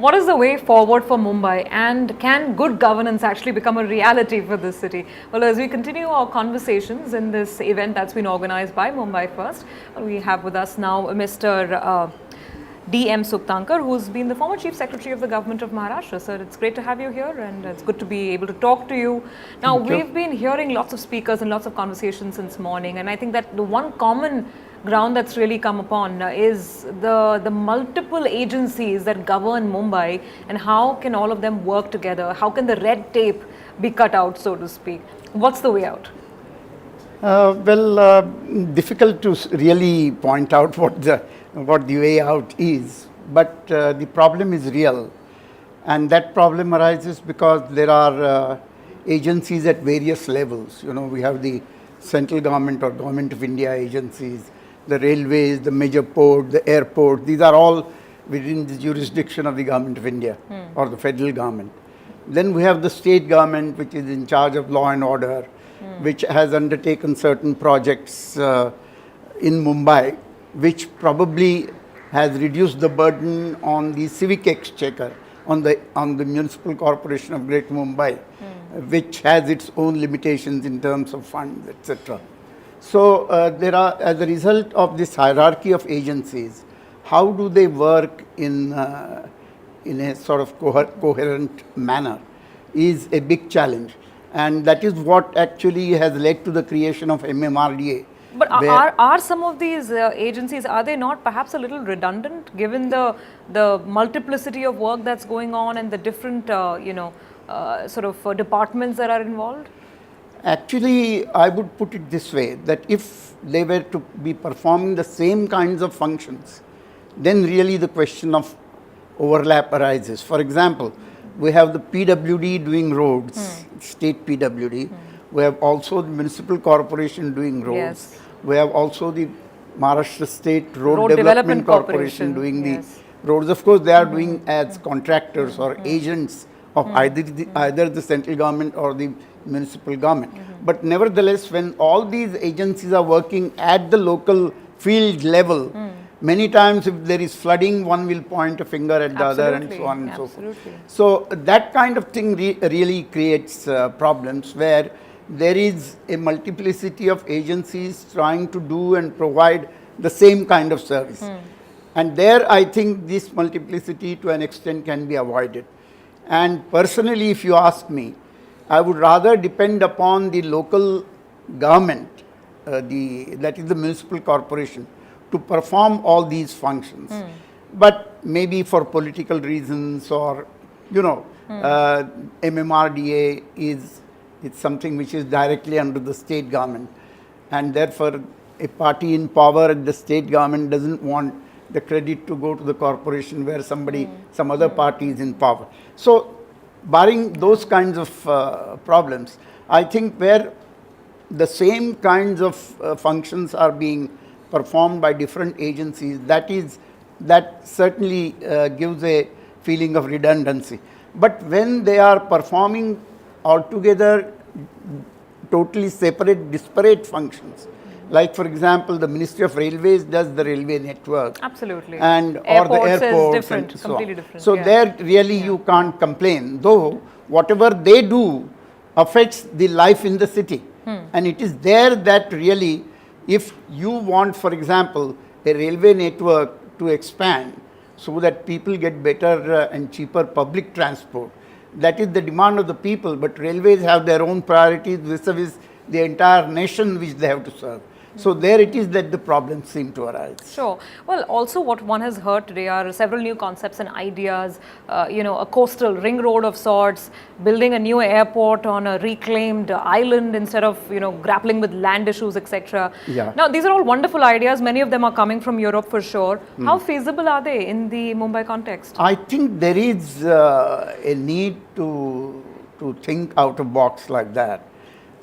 What is the way forward for Mumbai, and can good governance actually become a reality for this city? Well, as we continue our conversations in this event that's been organized by Mumbai First, we have with us now Mr. D.M. Suktankar, who's been the former Chief Secretary of the Government of Maharashtra. Sir, it's great to have you here, and it's good to be able to talk to you. Now, we've been hearing lots of speakers and lots of conversations since morning, and I think that the one common ground that's really come upon is the multiple agencies that govern Mumbai, and how can all of them work together? How can the red tape be cut out, so to speak? What's the way out? Difficult to really point out what the way out is, but the problem is real, and that problem arises because there are agencies at various levels. You know, we have the central government or Government of India agencies, the railways, the major port, the airport. These are all within the jurisdiction of the Government of India or the federal government. Then we have the state government, which is in charge of law and order, which has undertaken certain projects in Mumbai, which probably has reduced the burden on the civic exchequer, on the Municipal Corporation of Greater Mumbai, which has its own limitations in terms of funds, etc. So there are, as a result of this hierarchy of agencies, how do they work in a sort of coherent manner is a big challenge. And that is what actually has led to the creation of MMRDA. But are some of these agencies, are they not perhaps a little redundant, given the multiplicity of work that's going on and the different, sort of departments that are involved? Actually, I would put it this way, that if they were to be performing the same kinds of functions, then really the question of overlap arises. For example, we have the PWD doing roads, state PWD. We have also the Municipal Corporation doing roads. Yes. We have also the Maharashtra State Road Development Corporation doing the roads. Of course, they are doing as contractors or agents of either the central government or the municipal government. But nevertheless, when all these agencies are working at the local field level, many times if there is flooding, one will point a finger at the other and so on and so forth. So that kind of thing really creates problems where there is a multiplicity of agencies trying to do and provide the same kind of service. And there I think this multiplicity to an extent can be avoided. And personally, if you ask me, I would rather depend upon the local government, that is the municipal corporation, to perform all these functions. But maybe for political reasons or, MMRDA it's something which is directly under the state government. And therefore, a party in power at the state government doesn't want the credit to go to the corporation where some other party is in power. So, barring those kinds of problems, I think where the same kinds of functions are being performed by different agencies, that certainly gives a feeling of redundancy. But when they are performing altogether totally separate, disparate functions, like for example, the Ministry of Railways does the railway network. Absolutely. And airports or the airports is different, and so completely on. different. So there really you can't complain, though whatever they do affects the life in the city. And it is there that really, if you want, for example, a railway network to expand so that people get better and cheaper public transport, that is the demand of the people, but railways have their own priorities vis-a-vis the entire nation which they have to serve. So there it is that the problems seem to arise. Sure. Well, also what one has heard today are several new concepts and ideas, a coastal ring road of sorts, building a new airport on a reclaimed island instead of, grappling with land issues, etc. Yeah. Now, these are all wonderful ideas. Many of them are coming from Europe for sure. How feasible are they in the Mumbai context? I think there is a need to think out of box like that.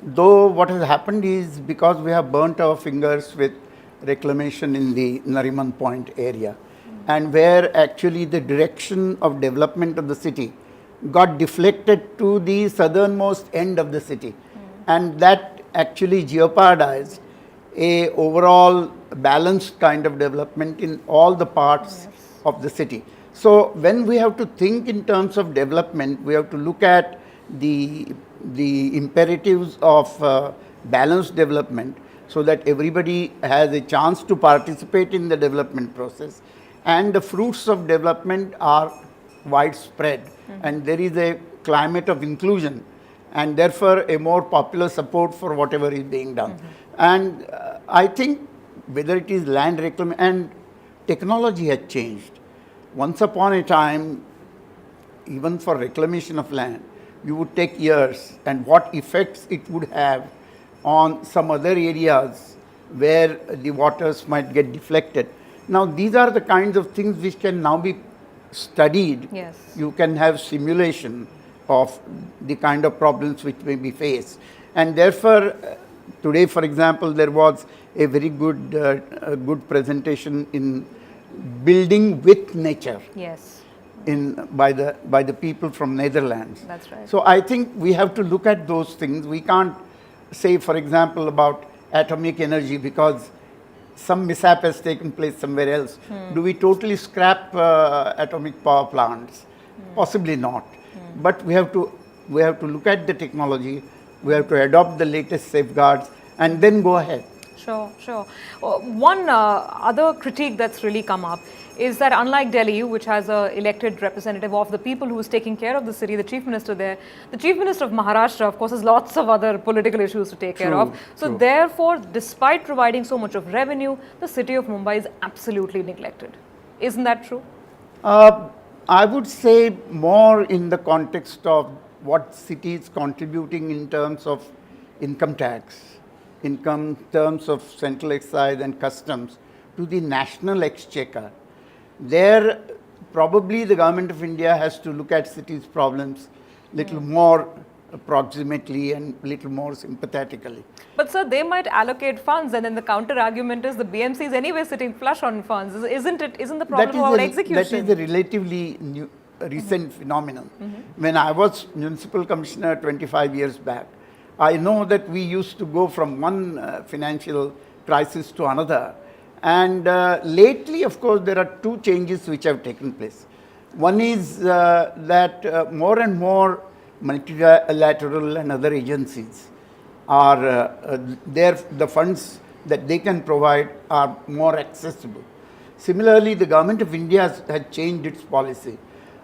Though what has happened is because we have burnt our fingers with reclamation in the Nariman Point area, and where actually the direction of development of the city got deflected to the southernmost end of the city, and that actually jeopardized a overall balanced kind of development in all the parts of the city. So when we have to think in terms of development, we have to look at the imperatives of balanced development, so that everybody has a chance to participate in the development process, and the fruits of development are widespread, and there is a climate of inclusion, and therefore a more popular support for whatever is being done. And I think whether it is land reclamation, and technology has changed. Once upon a time, even for reclamation of land, you would take years, and what effects it would have on some other areas where the waters might get deflected. Now, these are the kinds of things which can now be studied. Yes. You can have simulation of the kind of problems which may be faced. And therefore, today, for example, there was a very good presentation in building with nature. Yes. By the people from Netherlands. That's right. So I think we have to look at those things. We can't say, for example, about atomic energy because some mishap has taken place somewhere else. Do we totally scrap atomic power plants? Possibly not. But we have to look at the technology. We have to adopt the latest safeguards and then go ahead. Sure, sure. One other critique that's really come up is that unlike Delhi, which has an elected representative of the people who is taking care of the city, the chief minister there, the chief minister of Maharashtra, of course, has lots of other political issues to take care of. So therefore, despite providing so much of revenue, the city of Mumbai is absolutely neglected. Isn't that true? I would say more in the context of what city is contributing in terms of income tax, in terms of central excise and customs to the national exchequer. There, probably the government of India has to look at cities' problems little more approximately and little more sympathetically. But sir, they might allocate funds, and then the counter argument is the BMC is anyway sitting flush on funds. Isn't the problem about execution? That is a relatively recent phenomenon. When I was municipal commissioner 25 years back, I know that we used to go from one financial crisis to another. And lately, of course, there are two changes which have taken place. One is that more and more multilateral and other agencies are the funds that they can provide are more accessible. Similarly, the government of India has changed its policy.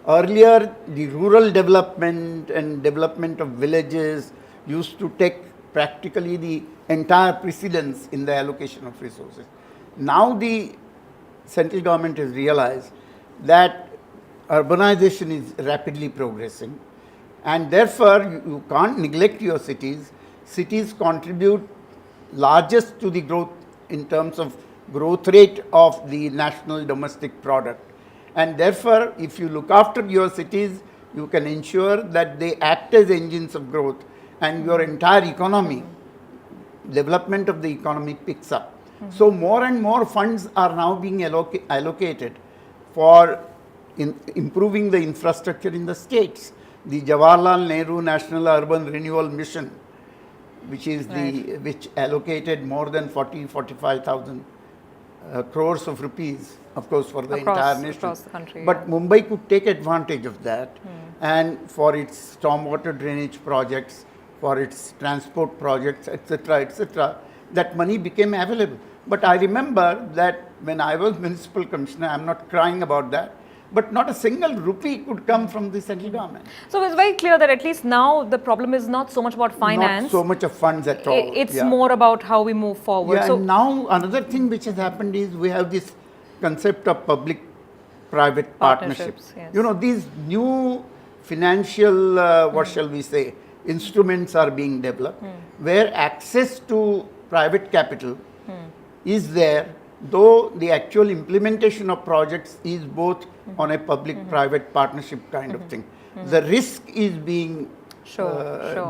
Earlier, the rural development and development of villages used to take practically the entire precedence in the allocation of resources. Now the central government has realized that urbanization is rapidly progressing, and therefore you can't neglect your cities. Cities contribute largest to the growth in terms of growth rate of the national domestic product. And therefore, if you look after your cities, you can ensure that they act as engines of growth, and your entire economy, development of the economy picks up. So more and more funds are now being allocated for improving the infrastructure in the states. The Jawaharlal Nehru National Urban Renewal Mission, which allocated more than 45,000 crores of rupees, of course, for the entire nation. Across the country, but Mumbai could take advantage of that, and for its stormwater drainage projects, for its transport projects, etc., that money became available. But I remember that when I was municipal commissioner, I'm not crying about that, but not a single rupee could come from the central government. So it's very clear that at least now the problem is not so much about finance. Not so much of funds at all. It's more about how we move forward. Yeah, so and now another thing which has happened is we have this concept of public-private partnerships. Yes. You know, these new financial, what shall we say, instruments are being developed where access to private capital is there, though the actual implementation of projects is both on a public-private partnership kind of thing. The risk is being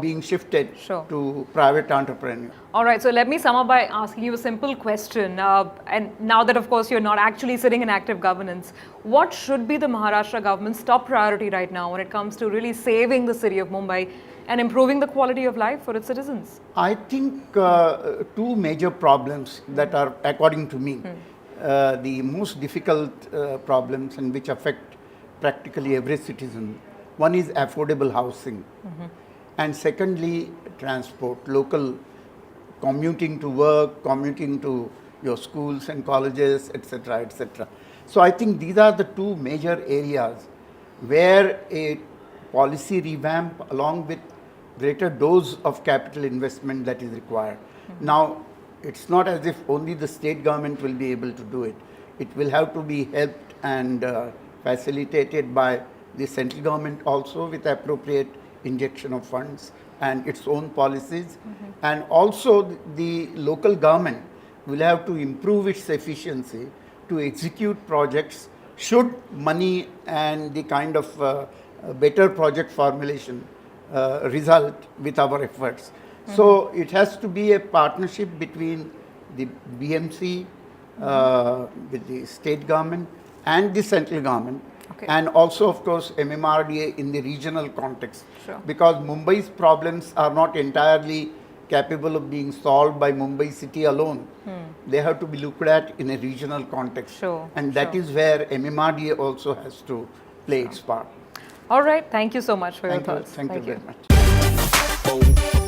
being shifted to private entrepreneurs. All right, so let me sum up by asking you a simple question. And now that, of course, you're not actually sitting in active governance, what should be the Maharashtra government's top priority right now when it comes to really saving the city of Mumbai and improving the quality of life for its citizens? I think two major problems that are, according to me, the most difficult problems and which affect practically every citizen. One is affordable housing, and secondly, transport, local commuting to work, commuting to your schools and colleges, etc., etc. So I think these are the two major areas where a policy revamp along with greater dose of capital investment that is required. Now, it's not as if only the state government will be able to do it. It will have to be helped and facilitated by the central government also with appropriate injection of funds and its own policies. And also the local government will have to improve its efficiency to execute projects should money and the kind of better project formulation result with our efforts. So it has to be a partnership between the BMC, with the state government and the central government, Okay. and also of course MMRDA in the regional context. Sure. Because Mumbai's problems are not entirely capable of being solved by Mumbai city alone. They have to be looked at in a regional context. Sure, And that sure. is where MMRDA also has to play its part. All right. Thank you so much for your Thank you, thoughts. thank you very much.